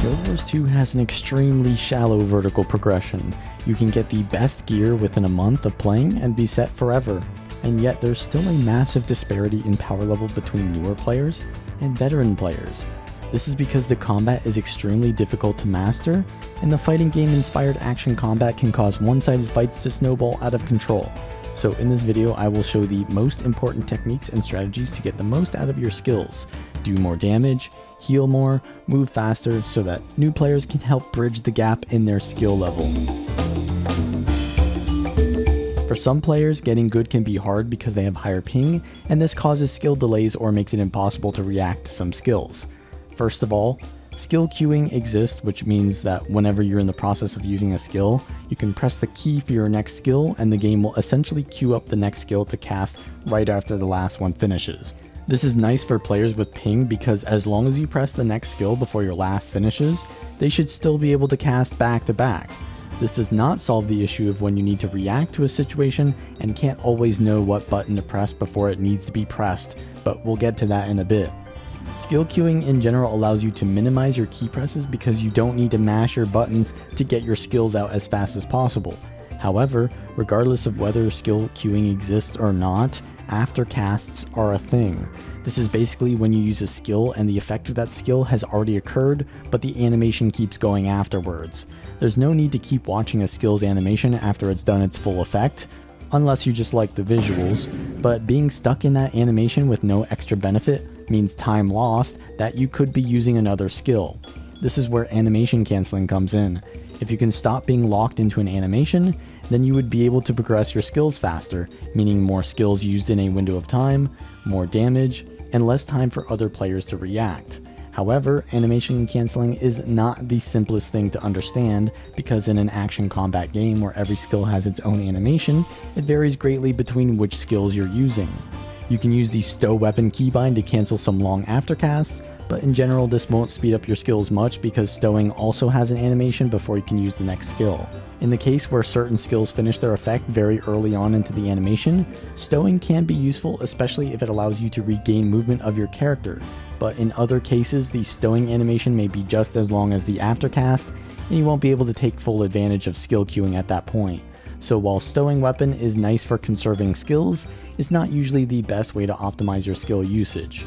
Guild Wars 2 has an extremely shallow vertical progression. You can get the best gear within a month of playing and be set forever, and yet there's still a massive disparity in power level between newer players and veteran players. This is because the combat is extremely difficult to master, and the fighting game inspired action combat can cause one-sided fights to snowball out of control. So in this video I will show the most important techniques and strategies to get the most out of your skills, do more damage, heal more, move faster, so that new players can help bridge the gap in their skill level. For some players, getting good can be hard because they have higher ping, and this causes skill delays or makes it impossible to react to some skills. First of all, skill queuing exists, which means that whenever you're in the process of using a skill, you can press the key for your next skill and the game will essentially queue up the next skill to cast right after the last one finishes. This is nice for players with ping because as long as you press the next skill before your last finishes, they should still be able to cast back to back. This does not solve the issue of when you need to react to a situation and can't always know what button to press before it needs to be pressed, but we'll get to that in a bit. Skill queuing in general allows you to minimize your key presses because you don't need to mash your buttons to get your skills out as fast as possible. However, regardless of whether skill queuing exists or not, aftercasts are a thing. This is basically when you use a skill and the effect of that skill has already occurred, but the animation keeps going afterwards. There's no need to keep watching a skill's animation after it's done its full effect, unless you just like the visuals, but being stuck in that animation with no extra benefit means time lost that you could be using another skill. This is where animation canceling comes in. If you can stop being locked into an animation, then you would be able to progress your skills faster, meaning more skills used in a window of time, more damage, and less time for other players to react. However, animation canceling is not the simplest thing to understand because in an action combat game where every skill has its own animation, it varies greatly between which skills you're using. You can use the stow weapon keybind to cancel some long aftercasts, but in general this won't speed up your skills much because stowing also has an animation before you can use the next skill. In the case where certain skills finish their effect very early on into the animation, stowing can be useful, especially if it allows you to regain movement of your character, but in other cases the stowing animation may be just as long as the aftercast, and you won't be able to take full advantage of skill queuing at that point. So while stowing weapon is nice for conserving skills, it's not usually the best way to optimize your skill usage.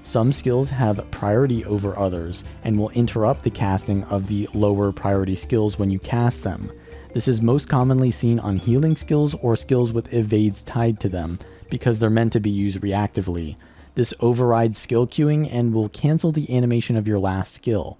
Some skills have priority over others and will interrupt the casting of the lower priority skills when you cast them. This is most commonly seen on healing skills or skills with evades tied to them because they're meant to be used reactively. This overrides skill queuing and will cancel the animation of your last skill.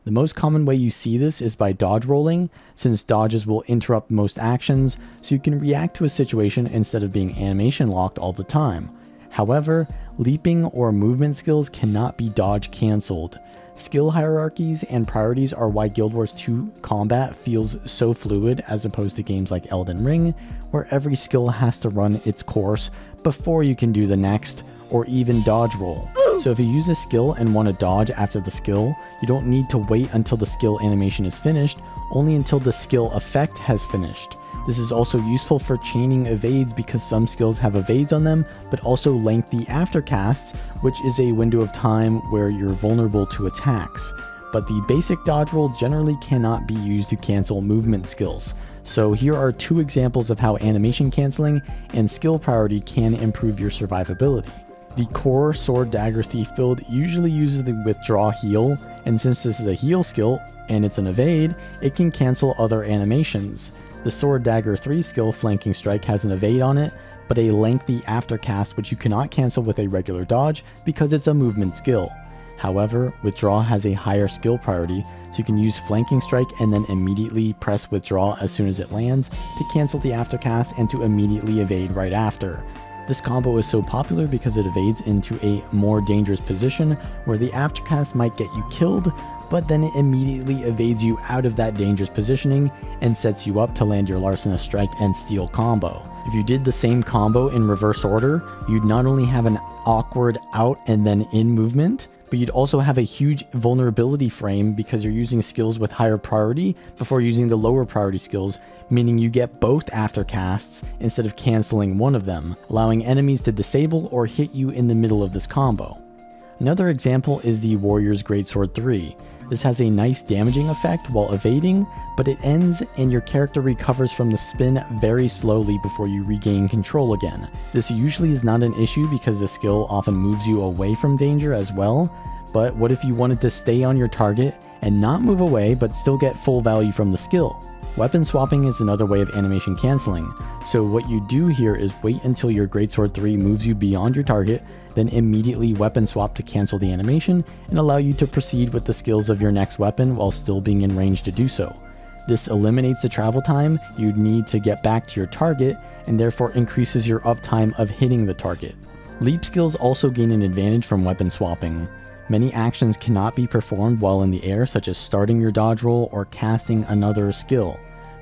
The most common way you see this is by dodge rolling, since dodges will interrupt most actions, so you can react to a situation instead of being animation locked all the time. However, leaping or movement skills cannot be dodge cancelled. Skill hierarchies and priorities are why Guild Wars 2 combat feels so fluid as opposed to games like Elden Ring, where every skill has to run its course before you can do the next, or even dodge roll. So if you use a skill and want to dodge after the skill, you don't need to wait until the skill animation is finished, only until the skill effect has finished. This is also useful for chaining evades because some skills have evades on them, but also lengthy aftercasts, which is a window of time where you're vulnerable to attacks. But the basic dodge roll generally cannot be used to cancel movement skills. So here are two examples of how animation canceling and skill priority can improve your survivability. The core sword dagger thief build usually uses the withdraw heal, and since this is a heal skill and it's an evade, it can cancel other animations. The Sword Dagger 3 skill, Flanking Strike, has an evade on it, but a lengthy aftercast which you cannot cancel with a regular dodge because it's a movement skill. However, Withdraw has a higher skill priority, so you can use Flanking Strike and then immediately press Withdraw as soon as it lands to cancel the aftercast and to immediately evade right after. This combo is so popular because it evades into a more dangerous position where the aftercast might get you killed, but then it immediately evades you out of that dangerous positioning and sets you up to land your Larcenous Strike and Steal combo. If you did the same combo in reverse order, you'd not only have an awkward out and then in movement, but you'd also have a huge vulnerability frame because you're using skills with higher priority before using the lower priority skills, meaning you get both aftercasts instead of canceling one of them, allowing enemies to disable or hit you in the middle of this combo. Another example is the Warrior's Greatsword 3. This has a nice damaging effect while evading, but it ends and your character recovers from the spin very slowly before you regain control again. This usually is not an issue because the skill often moves you away from danger as well, but what if you wanted to stay on your target and not move away but still get full value from the skill? Weapon swapping is another way of animation canceling, so what you do here is wait until your Greatsword 3 moves you beyond your target, then immediately weapon swap to cancel the animation and allow you to proceed with the skills of your next weapon while still being in range to do so. This eliminates the travel time you'd need to get back to your target and therefore increases your uptime of hitting the target. Leap skills also gain an advantage from weapon swapping. Many actions cannot be performed while in the air, such as starting your dodge roll or casting another skill.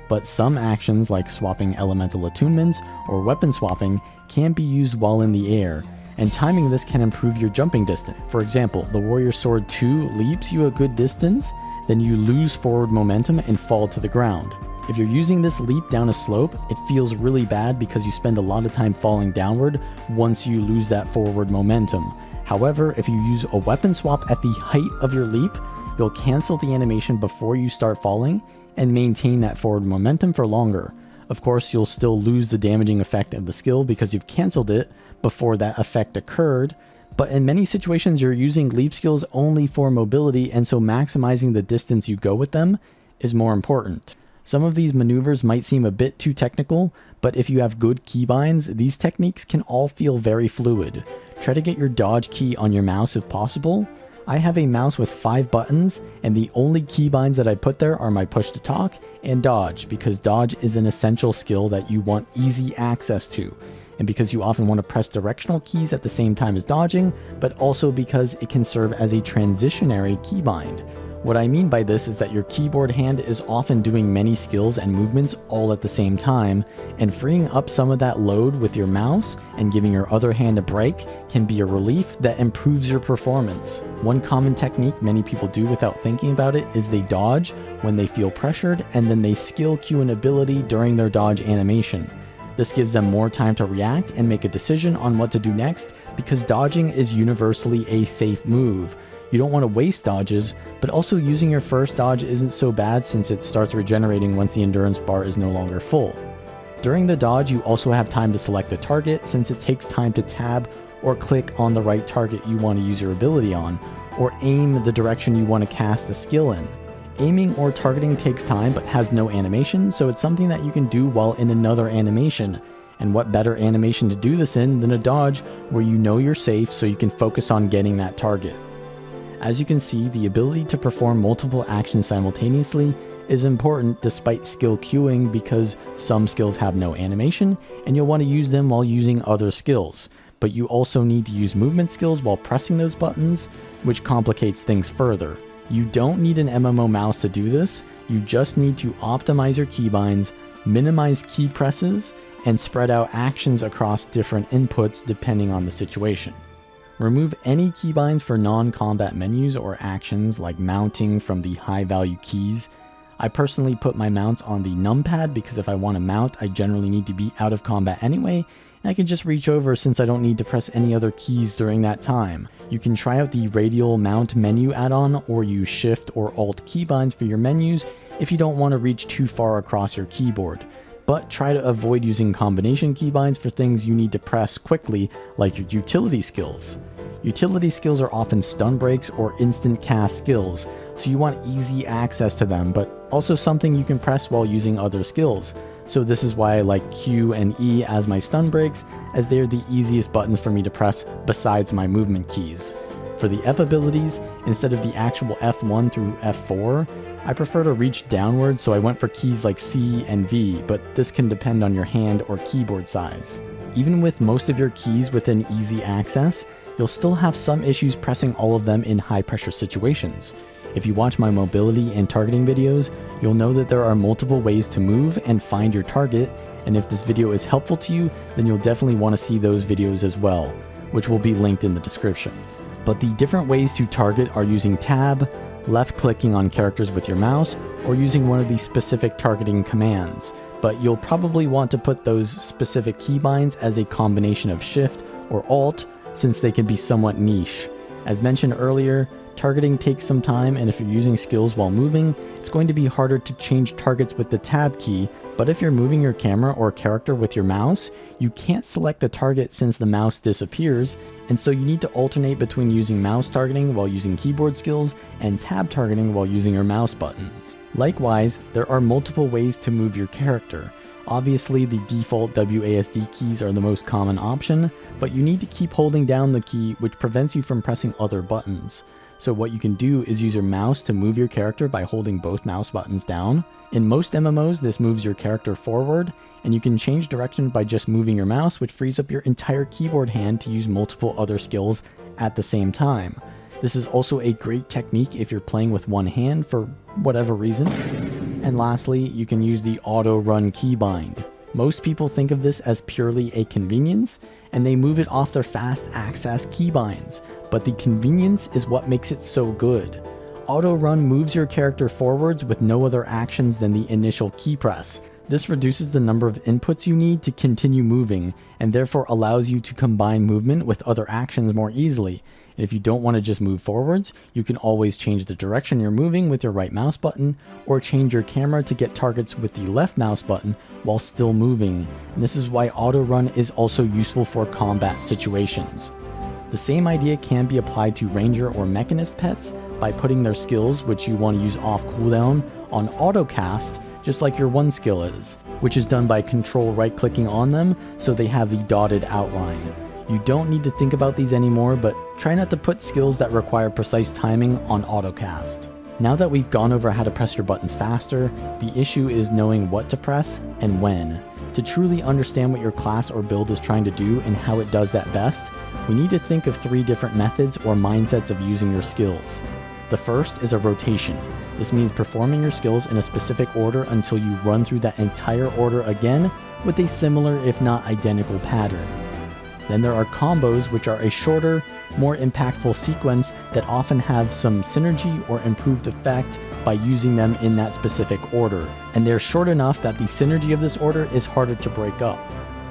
But some actions like swapping elemental attunements or weapon swapping can be used while in the air, and timing this can improve your jumping distance. For example, the Warrior Sword 2 leaps you a good distance, then you lose forward momentum and fall to the ground. If you're using this leap down a slope, it feels really bad because you spend a lot of time falling downward once you lose that forward momentum. However, if you use a weapon swap at the height of your leap, you'll cancel the animation before you start falling and maintain that forward momentum for longer. Of course, you'll still lose the damaging effect of the skill because you've canceled it before that effect occurred, but in many situations you're using leap skills only for mobility, and so maximizing the distance you go with them is more important. Some of these maneuvers might seem a bit too technical, but if you have good keybinds, these techniques can all feel very fluid. Try to get your dodge key on your mouse if possible. I have a mouse with 5 buttons, and the only keybinds that I put there are my push to talk and dodge, because dodge is an essential skill that you want easy access to, and because you often want to press directional keys at the same time as dodging, but also because it can serve as a transitionary keybind. What I mean by this is that your keyboard hand is often doing many skills and movements all at the same time, and freeing up some of that load with your mouse and giving your other hand a break can be a relief that improves your performance. One common technique many people do without thinking about it is they dodge when they feel pressured, and then they skill cue an ability during their dodge animation. This gives them more time to react and make a decision on what to do next, because dodging is universally a safe move. You don't want to waste dodges, but also using your first dodge isn't so bad since it starts regenerating once the endurance bar is no longer full. During the dodge, you also have time to select the target, since it takes time to tab or click on the right target you want to use your ability on, or aim the direction you want to cast a skill in. Aiming or targeting takes time but has no animation, so it's something that you can do while in another animation. And what better animation to do this in than a dodge where you know you're safe so you can focus on getting that target. As you can see, the ability to perform multiple actions simultaneously is important despite skill queuing, because some skills have no animation and you'll want to use them while using other skills. But you also need to use movement skills while pressing those buttons, which complicates things further. You don't need an MMO mouse to do this, you just need to optimize your keybinds, minimize key presses, and spread out actions across different inputs depending on the situation. Remove any keybinds for non-combat menus or actions like mounting from the high-value keys. I personally put my mounts on the numpad because if I want to mount, I generally need to be out of combat anyway, and I can just reach over since I don't need to press any other keys during that time. You can try out the radial mount menu add-on or use Shift or Alt keybinds for your menus if you don't want to reach too far across your keyboard. But try to avoid using combination keybinds for things you need to press quickly, like your utility skills. Utility skills are often stun breaks or instant cast skills, so you want easy access to them, but also something you can press while using other skills. So this is why I like Q and E as my stun breaks, as they are the easiest buttons for me to press besides my movement keys. For the F abilities, instead of the actual F1 through F4, I prefer to reach downwards, so I went for keys like C and V, but this can depend on your hand or keyboard size. Even with most of your keys within easy access, you'll still have some issues pressing all of them in high pressure situations. If you watch my mobility and targeting videos, you'll know that there are multiple ways to move and find your target, and if this video is helpful to you, then you'll definitely want to see those videos as well, which will be linked in the description. But the different ways to target are using tab, left clicking on characters with your mouse, or using one of the specific targeting commands, but you'll probably want to put those specific keybinds as a combination of Shift or Alt, since they can be somewhat niche. As mentioned earlier, Targeting takes some time, and if you're using skills while moving, it's going to be harder to change targets with the tab key, but if you're moving your camera or character with your mouse, you can't select the target since the mouse disappears, and so you need to alternate between using mouse targeting while using keyboard skills and tab targeting while using your mouse buttons. Likewise, there are multiple ways to move your character. Obviously, the default WASD keys are the most common option, but you need to keep holding down the key, which prevents you from pressing other buttons. So what you can do is use your mouse to move your character by holding both mouse buttons down. In most MMOs, this moves your character forward, and you can change direction by just moving your mouse, which frees up your entire keyboard hand to use multiple other skills at the same time. This is also a great technique if you're playing with one hand for whatever reason. And lastly, you can use the auto run keybind. Most people think of this as purely a convenience, and they move it off their fast access keybinds, but the convenience is what makes it so good. Auto run moves your character forwards with no other actions than the initial key press. This reduces the number of inputs you need to continue moving, and therefore allows you to combine movement with other actions more easily. And if you don't want to just move forwards, you can always change the direction you're moving with your right mouse button, or change your camera to get targets with the left mouse button while still moving. And this is why auto run is also useful for combat situations. The same idea can be applied to ranger or mechanist pets by putting their skills, which you want to use off cooldown, on auto cast, just like your one skill is, which is done by control right clicking on them so they have the dotted outline. You don't need to think about these anymore, but try not to put skills that require precise timing on autocast. Now that we've gone over how to press your buttons faster, the issue is knowing what to press and when. To truly understand what your class or build is trying to do and how it does that best, we need to think of 3 different methods or mindsets of using your skills. The first is a rotation. This means performing your skills in a specific order until you run through that entire order again with a similar if not identical pattern. Then there are combos, which are a shorter, more impactful sequence that often have some synergy or improved effect by using them in that specific order, and they're short enough that the synergy of this order is harder to break up.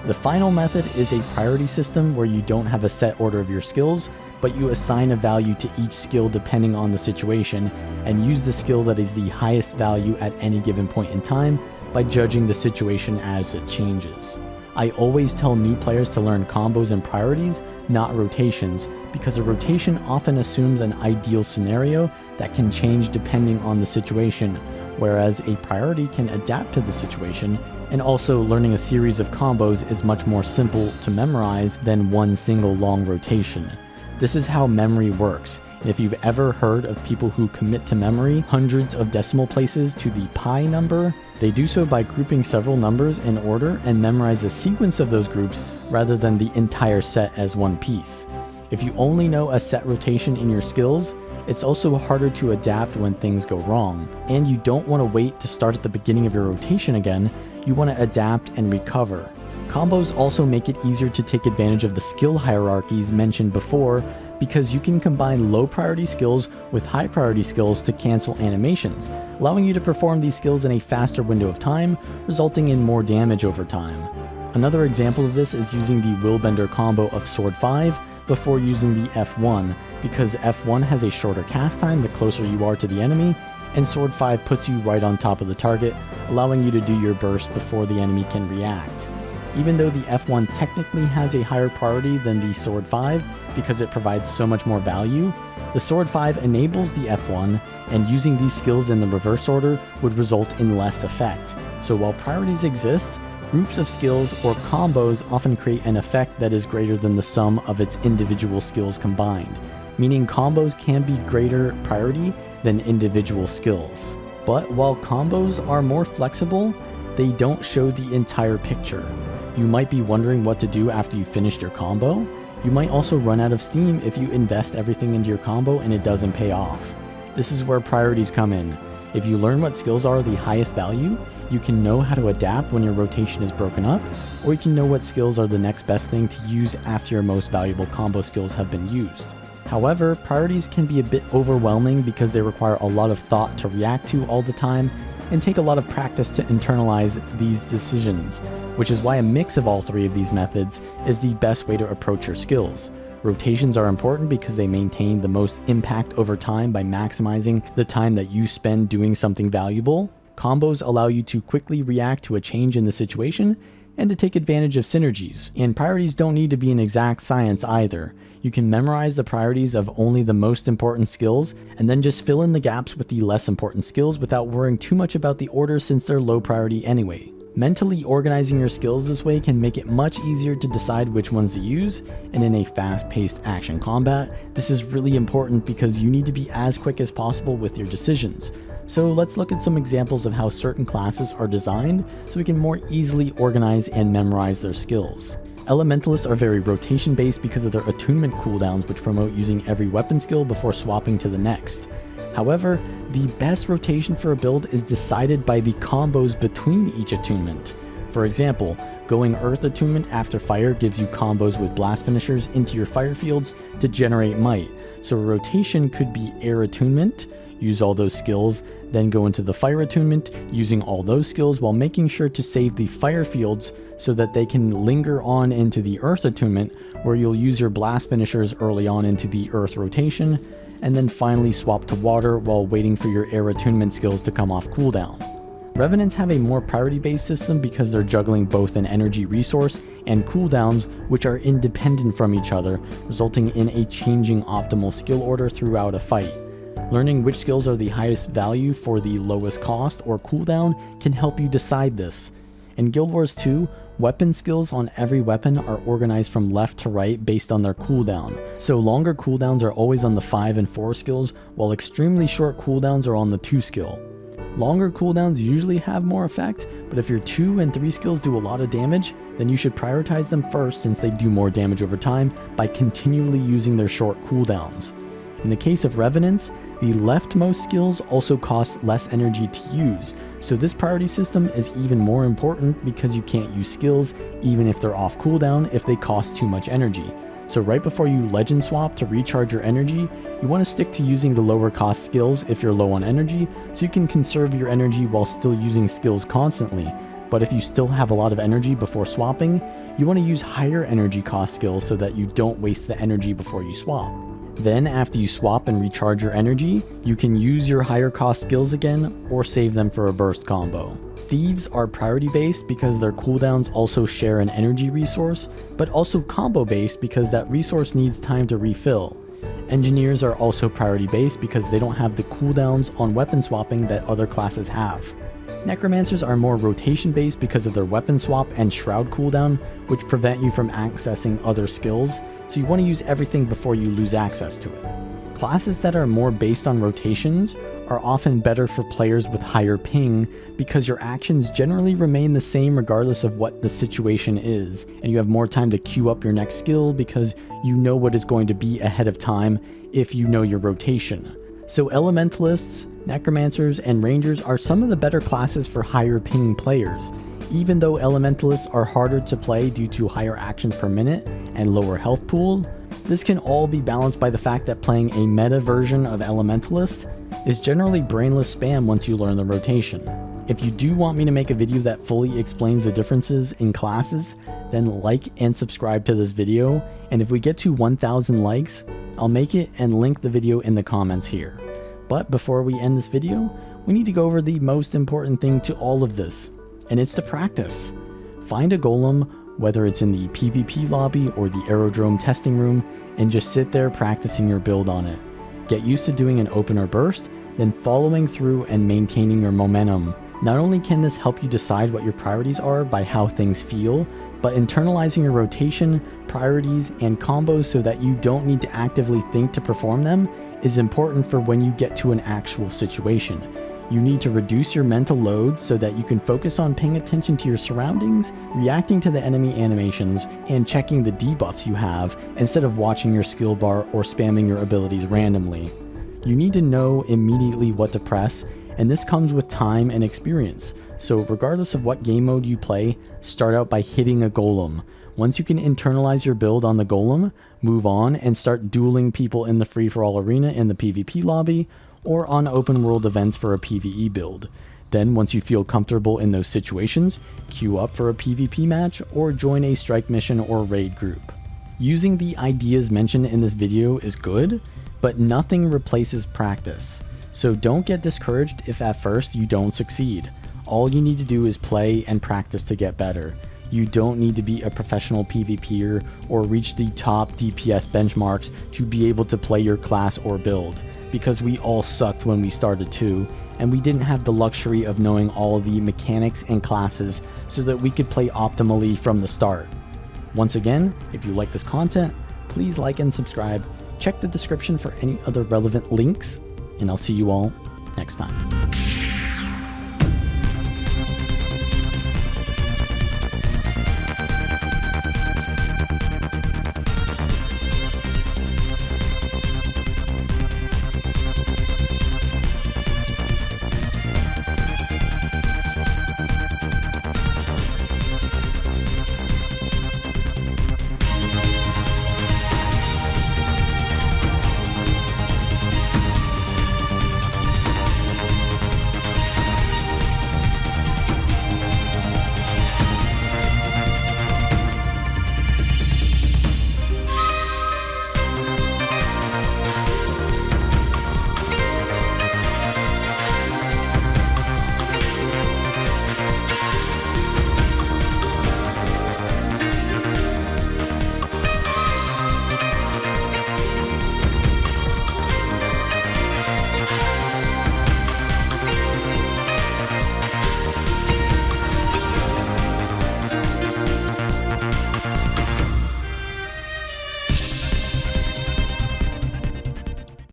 The final method is a priority system where you don't have a set order of your skills, but you assign a value to each skill depending on the situation, and use the skill that is the highest value at any given point in time by judging the situation as it changes. I always tell new players to learn combos and priorities, not rotations, because a rotation often assumes an ideal scenario that can change depending on the situation, whereas a priority can adapt to the situation, and also learning a series of combos is much more simple to memorize than one single long rotation. This is how memory works. And if you've ever heard of people who commit to memory hundreds of decimal places to the pi number, they do so by grouping several numbers in order and memorize the sequence of those groups rather than the entire set as one piece. If you only know a set rotation in your skills, it's also harder to adapt when things go wrong. And you don't want to wait to start at the beginning of your rotation again, you want to adapt and recover. Combos also make it easier to take advantage of the skill hierarchies mentioned before, because you can combine low priority skills with high priority skills to cancel animations, allowing you to perform these skills in a faster window of time, resulting in more damage over time. Another example of this is using the Willbender combo of Sword 5 before using the F1, because F1 has a shorter cast time the closer you are to the enemy, and Sword 5 puts you right on top of the target, allowing you to do your burst before the enemy can react. Even though the F1 technically has a higher priority than the Sword 5 because it provides so much more value, the Sword 5 enables the F1, and using these skills in the reverse order would result in less effect. So while priorities exist, groups of skills or combos often create an effect that is greater than the sum of its individual skills combined, meaning combos can be greater priority than individual skills. But while combos are more flexible, they don't show the entire picture. You might be wondering what to do after you've finished your combo. You might also run out of steam if you invest everything into your combo and it doesn't pay off. This is where priorities come in. If you learn what skills are the highest value, you can know how to adapt when your rotation is broken up, or you can know what skills are the next best thing to use after your most valuable combo skills have been used. However, priorities can be a bit overwhelming because they require a lot of thought to react to all the time, and take a lot of practice to internalize these decisions, which is why a mix of all 3 of these methods is the best way to approach your skills. Rotations are important because they maintain the most impact over time by maximizing the time that you spend doing something valuable. Combos allow you to quickly react to a change in the situation and to take advantage of synergies. And priorities don't need to be an exact science either. You can memorize the priorities of only the most important skills and then just fill in the gaps with the less important skills without worrying too much about the order since they're low priority anyway. Mentally organizing your skills this way can make it much easier to decide which ones to use, and in a fast-paced action combat, this is really important because you need to be as quick as possible with your decisions. So let's look at some examples of how certain classes are designed so we can more easily organize and memorize their skills. Elementalists are very rotation based because of their attunement cooldowns, which promote using every weapon skill before swapping to the next. However, the best rotation for a build is decided by the combos between each attunement. For example, going Earth attunement after fire gives you combos with blast finishers into your fire fields to generate might. So a rotation could be Air attunement, use all those skills, then go into the fire attunement using all those skills while making sure to save the fire fields so that they can linger on into the Earth attunement where you'll use your blast finishers early on into the Earth rotation, and then finally swap to water while waiting for your air attunement skills to come off cooldown. Revenants have a more priority-based system because they're juggling both an energy resource and cooldowns which are independent from each other, resulting in a changing optimal skill order throughout a fight. Learning which skills are the highest value for the lowest cost or cooldown can help you decide this. In Guild Wars 2, weapon skills on every weapon are organized from left to right based on their cooldown. So longer cooldowns are always on the 5 and 4 skills, while extremely short cooldowns are on the 2 skill. Longer cooldowns usually have more effect, but if your 2 and 3 skills do a lot of damage, then you should prioritize them first since they do more damage over time by continually using their short cooldowns. In the case of Revenants, the leftmost skills also cost less energy to use, so this priority system is even more important because you can't use skills even if they're off cooldown if they cost too much energy. So right before you legend swap to recharge your energy, you want to stick to using the lower cost skills if you're low on energy so you can conserve your energy while still using skills constantly. But if you still have a lot of energy before swapping, you want to use higher energy cost skills so that you don't waste the energy before you swap. Then after you swap and recharge your energy, you can use your higher cost skills again or save them for a burst combo. Thieves are priority based because their cooldowns also share an energy resource, but also combo based because that resource needs time to refill. Engineers are also priority based because they don't have the cooldowns on weapon swapping that other classes have. Necromancers are more rotation based because of their weapon swap and shroud cooldown, which prevent you from accessing other skills, so you want to use everything before you lose access to it. Classes that are more based on rotations are often better for players with higher ping because your actions generally remain the same regardless of what the situation is, and you have more time to queue up your next skill because you know what is going to be ahead of time if you know your rotation. So Elementalists, Necromancers, and Rangers are some of the better classes for higher ping players. Even though Elementalists are harder to play due to higher actions per minute and lower health pool, this can all be balanced by the fact that playing a meta version of Elementalist is generally brainless spam once you learn the rotation. If you do want me to make a video that fully explains the differences in classes, then like and subscribe to this video, and if we get to 1,000 likes, I'll make it and link the video in the comments here. But before we end this video, we need to go over the most important thing to all of this, and it's to practice. Find a golem, whether it's in the PvP lobby or the aerodrome testing room, and just sit there practicing your build on it. Get used to doing an open or burst, then following through and maintaining your momentum. Not only can this help you decide what your priorities are by how things feel, but internalizing your rotation, priorities, and combos so that you don't need to actively think to perform them is important for when you get to an actual situation. You need to reduce your mental load so that you can focus on paying attention to your surroundings, reacting to the enemy animations, and checking the debuffs you have instead of watching your skill bar or spamming your abilities randomly. You need to know immediately what to press, and this comes with time and experience. So regardless of what game mode you play, start out by hitting a golem. Once you can internalize your build on the golem, move on and start dueling people in the free-for-all arena in the PvP lobby, or on open world events for a PvE build. Then once you feel comfortable in those situations, queue up for a PvP match or join a strike mission or raid group. Using the ideas mentioned in this video is good, but nothing replaces practice. So don't get discouraged if at first you don't succeed. All you need to do is play and practice to get better. You don't need to be a professional PvPer or reach the top DPS benchmarks to be able to play your class or build, because we all sucked when we started too, and we didn't have the luxury of knowing all the mechanics and classes so that we could play optimally from the start. Once again, if you like this content, please like and subscribe. Check the description for any other relevant links, and I'll see you all next time.